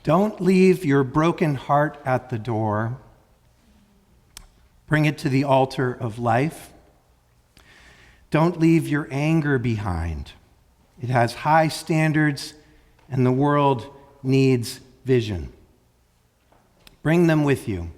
Don't leave your broken heart at the door. Bring it to the altar of life. Don't leave your anger behind. It has high standards, and the world needs vision. Bring them with you.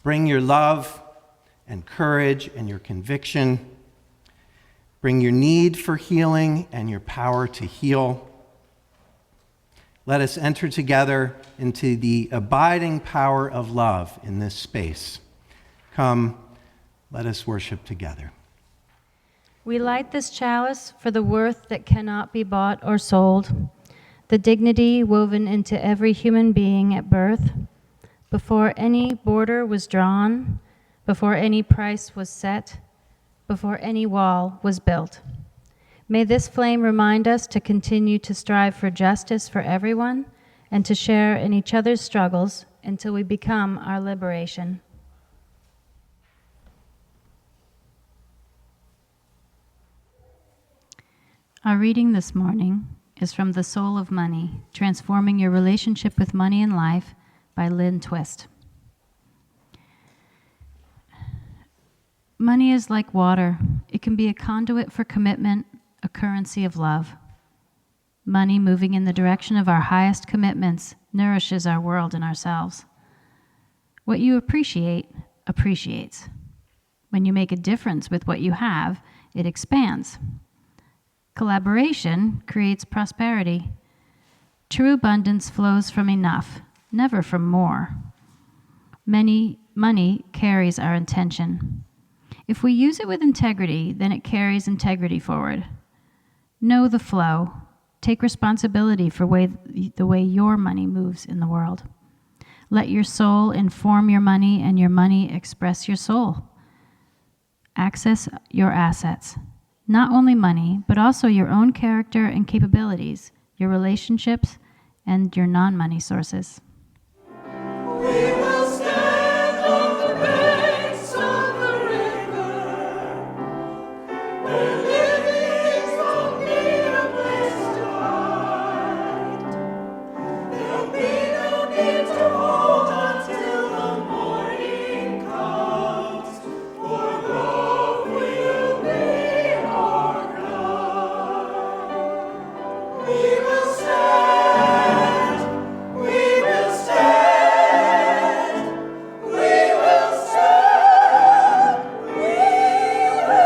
Bring your love and courage and your conviction. Bring your need for healing and your power to heal. Let us enter together into the abiding power of love in this space. Come, let us worship together. We light this chalice for the worth that cannot be bought or sold, the dignity woven into every human being at birth, before any border was drawn, before any price was set, before any wall was built. May this flame remind us to continue to strive for justice for everyone and to share in each other's struggles until we become our liberation. Our reading this morning is from The Soul of Money, Transforming Your Relationship with Money and Life by Lynn Twist. Money is like water. It can be a conduit for commitment, a currency of love. Money moving in the direction of our highest commitments nourishes our world and ourselves. What you appreciate, appreciates. When you make a difference with what you have, it expands. Collaboration creates prosperity. True abundance flows from enough, never from more. Money carries our intention. If we use it with integrity, then it carries integrity forward. Know the flow. Take responsibility for the way your money moves in the world. Let your soul inform your money and your money express your soul. Access your assets. Not only money, but also your own character and capabilities, your relationships, and your non-money sources. We will stand on the banks of the river, where living's won't need a place to hide. There'll be no need to hold until the morning comes, for love will be our guide. We will stand, we will stand, we will stand, we will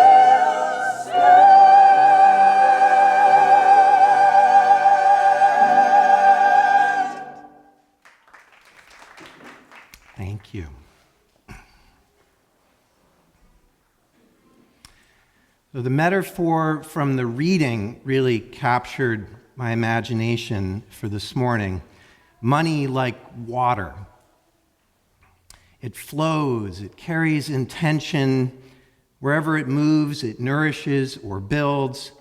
stand. Thank you. So the metaphor from the reading really captured my imagination for this morning. Money like water. It flows, it carries intention. Wherever it moves, it nourishes or builds.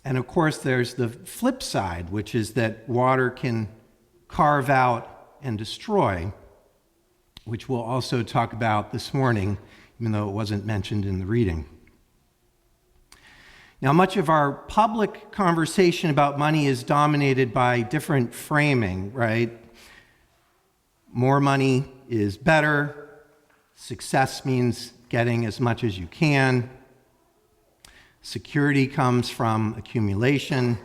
And of course, there's the flip side, which is that water can carve out and destroy, which we'll also talk about this morning, even though it wasn't mentioned in the reading. Now, much of our public conversation about money is dominated by different framing, right? More money is better. Success means getting as much as you can. Security comes from accumulation,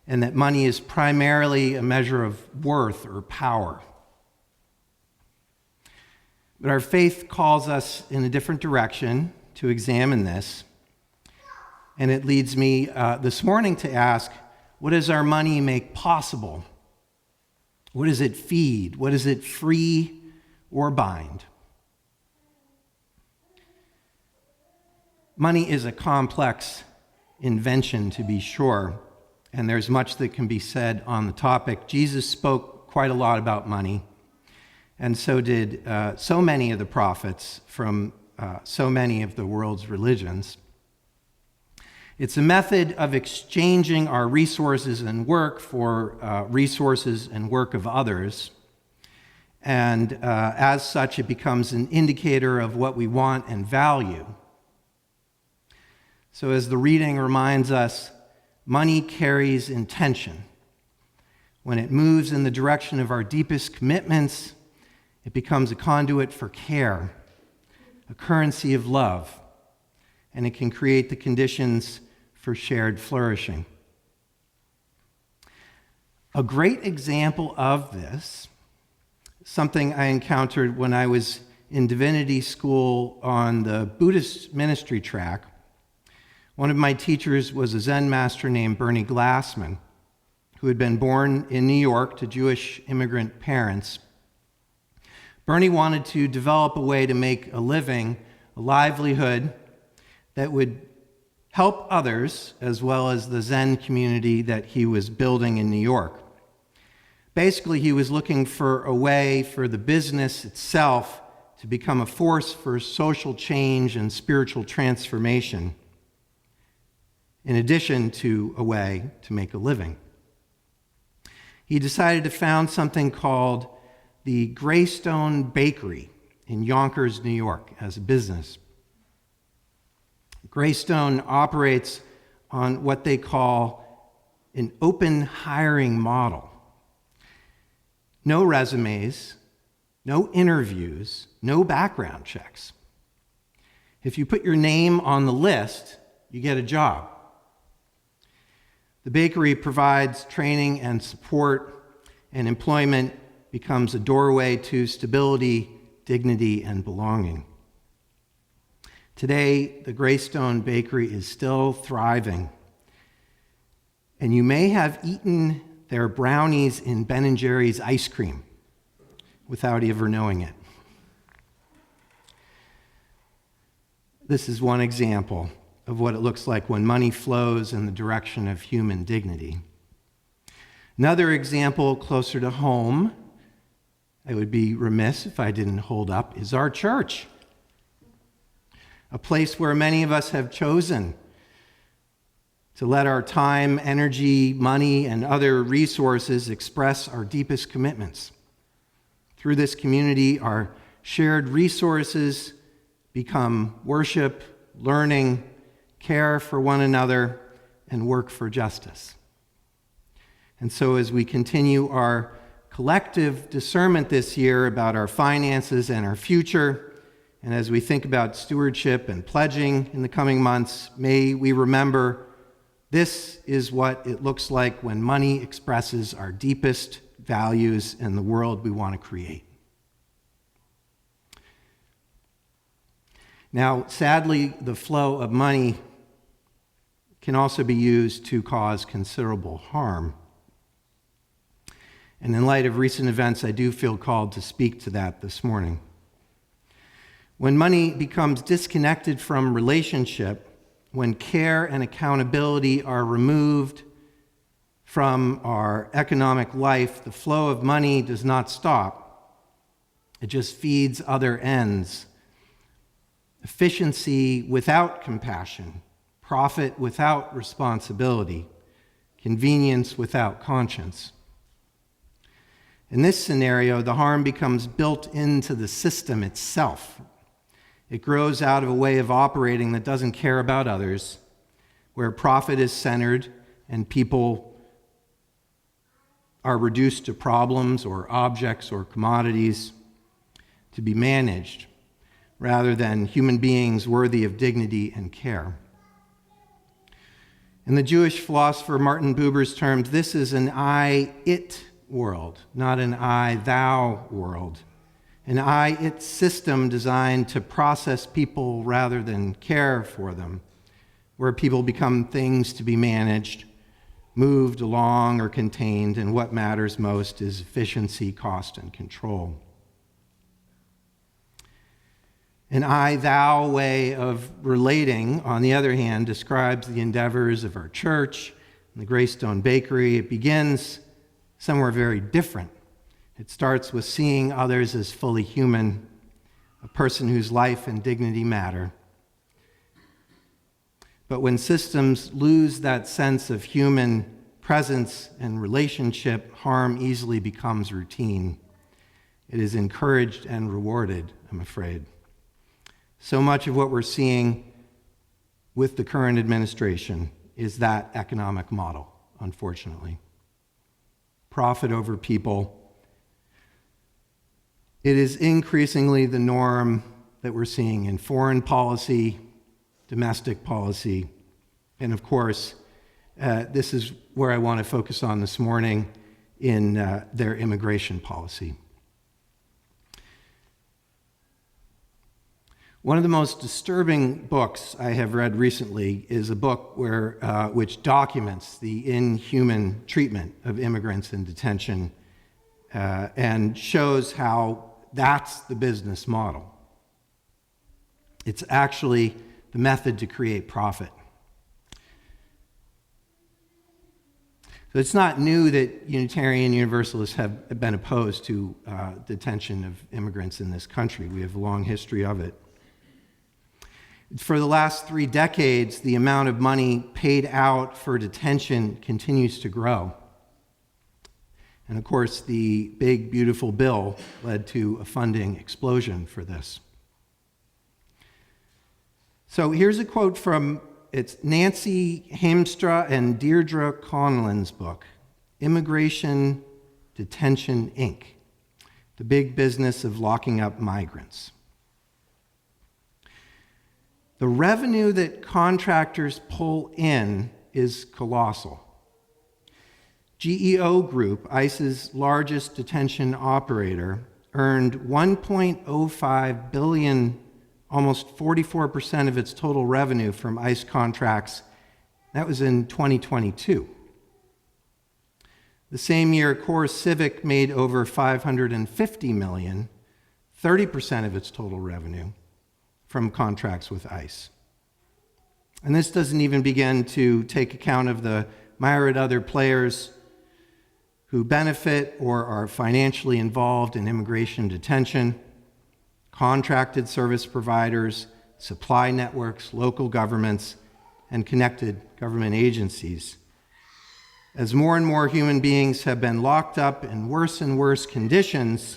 and that money is primarily a measure of worth or power. But our faith calls us in a different direction to examine this. And it leads me this morning to ask, what does our money make possible? What does it feed? What does it free or bind? Money is a complex invention, to be sure, and there's much that can be said on the topic. Jesus spoke quite a lot about money, and so did so many of the prophets from so many of the world's religions. It's a method of exchanging our resources and work for resources and work of others. And as such, it becomes an indicator of what we want and value. So as the reading reminds us, money carries intention. when it moves in the direction of our deepest commitments, it becomes a conduit for care, a currency of love, and it can create the conditions for shared flourishing. A great example of this, something I encountered when I was in divinity school on the Buddhist ministry track. One of my teachers was a Zen master named Bernie Glassman, who had been born in New York to Jewish immigrant parents. Bernie wanted to develop a way to make a living, a livelihood that would help others as well as the Zen community that he was building in New York. Basically, he was looking for a way for the business itself to become a force for social change and spiritual transformation, in addition to a way to make a living. He decided to found something called the Greystone Bakery in Yonkers, New York, as a business. Greystone operates on what they call an open hiring model. No resumes, no interviews, no background checks. If you put your name on the list, you get a job. The bakery provides training and support, and employment becomes a doorway to stability, dignity, and belonging. Today, the Greystone Bakery is still thriving, and you may have eaten their brownies in Ben & Jerry's ice cream without ever knowing it. This is one example of what it looks like when money flows in the direction of human dignity. Another example closer to home, I would be remiss if I didn't hold up, is our church. A place where many of us have chosen to let our time, energy, money, and other resources express our deepest commitments. Through this community, our shared resources become worship, learning, care for one another, and work for justice. And so as we continue our collective discernment this year about our finances and our future, and as we think about stewardship and pledging in the coming months, may we remember this is what it looks like when money expresses our deepest values in the world we want to create. Now, sadly, the flow of money can also be used to cause considerable harm. And in light of recent events, I do feel called to speak to that this morning. When money becomes disconnected from relationship, when care and accountability are removed from our economic life, the flow of money does not stop. It just feeds other ends. Efficiency without compassion, profit without responsibility, convenience without conscience. In this scenario, the harm becomes built into the system itself. It grows out of a way of operating that doesn't care about others, where profit is centered and people are reduced to problems or objects or commodities to be managed, rather than human beings worthy of dignity and care. In the Jewish philosopher Martin Buber's terms, this is an I-it world, not an I-thou world. An I-it system designed to process people rather than care for them, where people become things to be managed, moved along or contained, and what matters most is efficiency, cost, and control. An I-thou way of relating, on the other hand, describes the endeavors of our church and the Greystone Bakery. It begins somewhere very different. It starts with seeing others as fully human, a person whose life and dignity matter. But when systems lose that sense of human presence and relationship, harm easily becomes routine. It is encouraged and rewarded, I'm afraid. So much of what we're seeing with the current administration is that economic model, unfortunately. profit over people. It is increasingly the norm that we're seeing in foreign policy, domestic policy, and of course, this is where I want to focus on this morning in their immigration policy. One of the most disturbing books I have read recently is a book which documents the inhuman treatment of immigrants in detention and shows how that's the business model. It's actually the method to create profit. So it's not new that Unitarian Universalists have been opposed to detention of immigrants in this country. We have a long history of it. For the last 3 decades, the amount of money paid out for detention continues to grow. And of course, the big, beautiful bill led to a funding explosion for this. So here's a quote from it's Nancy Hamstra and Deirdre Conlon's book, Immigration Detention, Inc., The Big Business of Locking Up Migrants. The revenue that contractors pull in is colossal. GEO Group, ICE's largest detention operator, earned $1.05 billion, almost 44% of its total revenue from ICE contracts. That was in 2022. The same year, Core Civic made over $550 million, 30% of its total revenue, from contracts with ICE. And this doesn't even begin to take account of the myriad other players who benefit or are financially involved in immigration detention, contracted service providers, supply networks, local governments, and connected government agencies. As more and more human beings have been locked up in worse and worse conditions,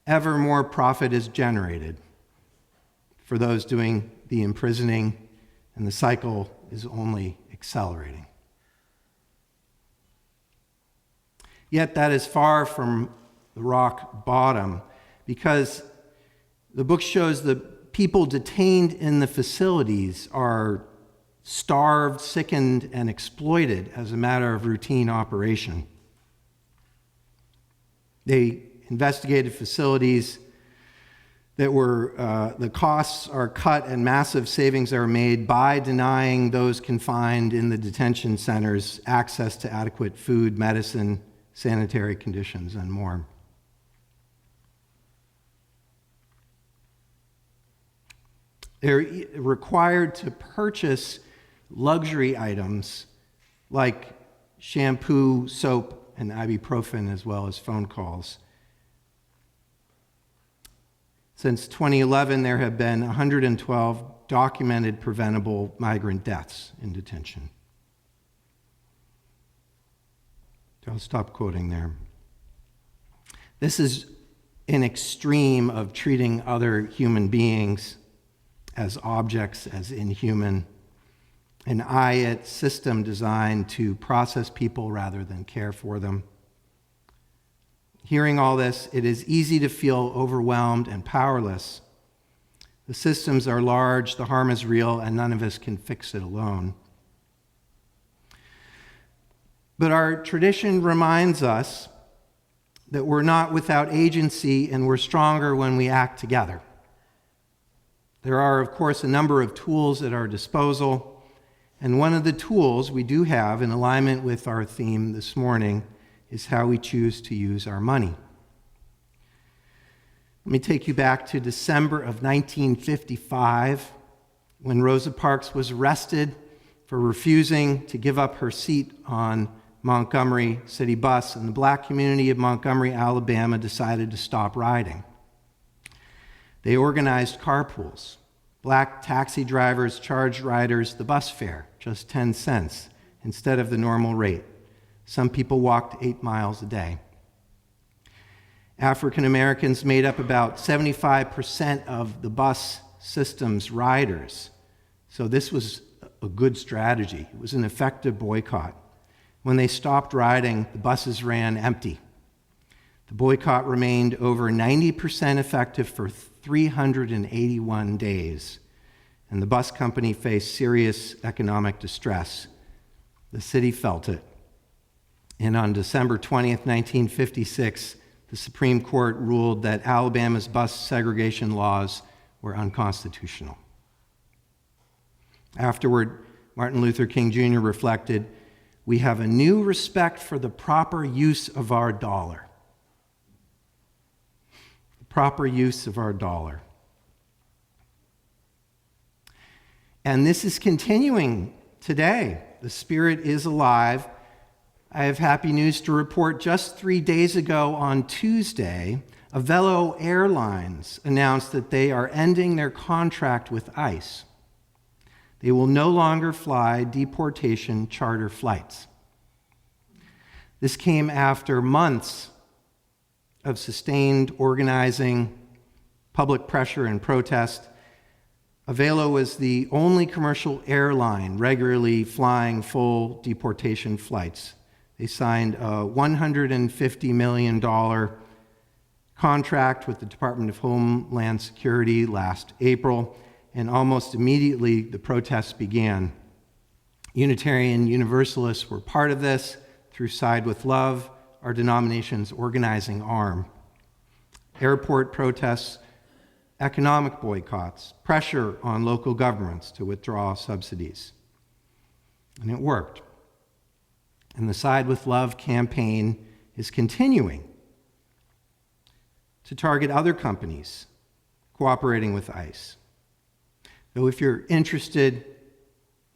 ever more profit is generated for those doing the imprisoning, and the cycle is only accelerating. Yet that is far from the rock bottom, because the book shows the people detained in the facilities are starved, sickened, and exploited as a matter of routine operation. They investigated facilities that were, the costs are cut and massive savings are made by denying those confined in the detention centers access to adequate food, medicine, sanitary conditions, and more. They're required to purchase luxury items like shampoo, soap, and ibuprofen, as well as phone calls. Since 2011, there have been 112 documented preventable migrant deaths in detention. I'll stop quoting there. This is an extreme of treating other human beings as objects, as inhuman, an IAT system designed to process people rather than care for them. Hearing all this, it is easy to feel overwhelmed and powerless. The systems are large, the harm is real, and none of us can fix it alone. But our tradition reminds us that we're not without agency and we're stronger when we act together. There are, of course, a number of tools at our disposal, and one of the tools we do have in alignment with our theme this morning is how we choose to use our money. Let me take you back to December of 1955, when Rosa Parks was arrested for refusing to give up her seat on Montgomery City Bus, and the black community of Montgomery, Alabama decided to stop riding. They organized carpools. Black taxi drivers charged riders the bus fare, just 10 cents, instead of the normal rate. Some people walked 8 miles a day. African Americans made up about 75% of the bus system's riders. So this was a good strategy. It was an effective boycott. When they stopped riding, the buses ran empty. The boycott remained over 90% effective for 381 days, and the bus company faced serious economic distress. The city felt it. And on December 20th, 1956, the Supreme Court ruled that Alabama's bus segregation laws were unconstitutional. Afterward, Martin Luther King Jr. reflected, "We have a new respect for the proper use of our dollar." The proper use of our dollar. And this is continuing today. The Spirit is alive. I have happy news to report. Just 3 days ago on Tuesday, Avelo Airlines announced that they are ending their contract with ICE. They will no longer fly deportation charter flights. This came after months of sustained organizing, public pressure, and protest. Avelo was the only commercial airline regularly flying full deportation flights. They signed a $150 million contract with the Department of Homeland Security last April, and almost immediately the protests began. Unitarian Universalists were part of this through Side with Love, our denomination's organizing arm. Airport protests, economic boycotts, pressure on local governments to withdraw subsidies. And it worked. And the Side with Love campaign is continuing to target other companies cooperating with ICE. Though if you're interested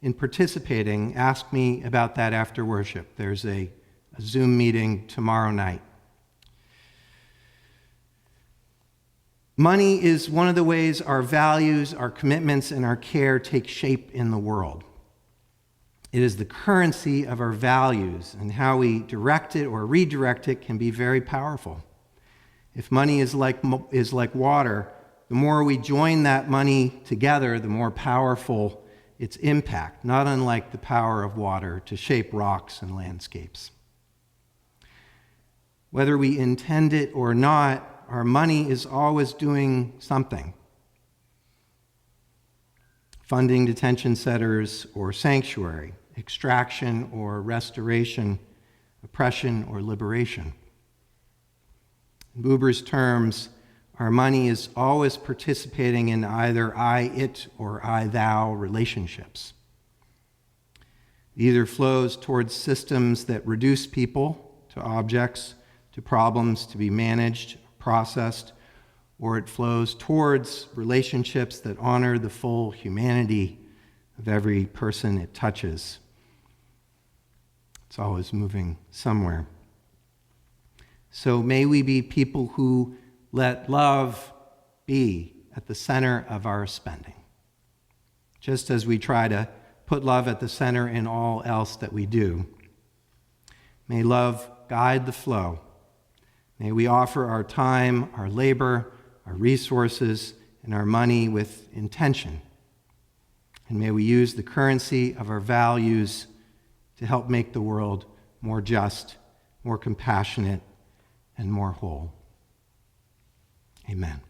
in participating, ask me about that after worship. There's a Zoom meeting tomorrow night. Money is one of the ways our values, our commitments, and our care take shape in the world. It is the currency of our values, and how we direct it or redirect it can be very powerful. If money is like water, the more we join that money together, the more powerful its impact, not unlike the power of water to shape rocks and landscapes. Whether we intend it or not, our money is always doing something. Funding detention centers or sanctuary, extraction or restoration, oppression or liberation. In Buber's terms, our money is always participating in either I-it or I-thou relationships. It either flows towards systems that reduce people to objects, to problems to be managed, processed, or it flows towards relationships that honor the full humanity of every person it touches. It's always moving somewhere. So may we be people who let love be at the center of our spending, just as we try to put love at the center in all else that we do. May love guide the flow. May we offer our time, our labor, our resources, and our money with intention. And may we use the currency of our values to help make the world more just, more compassionate, and more whole. Amen.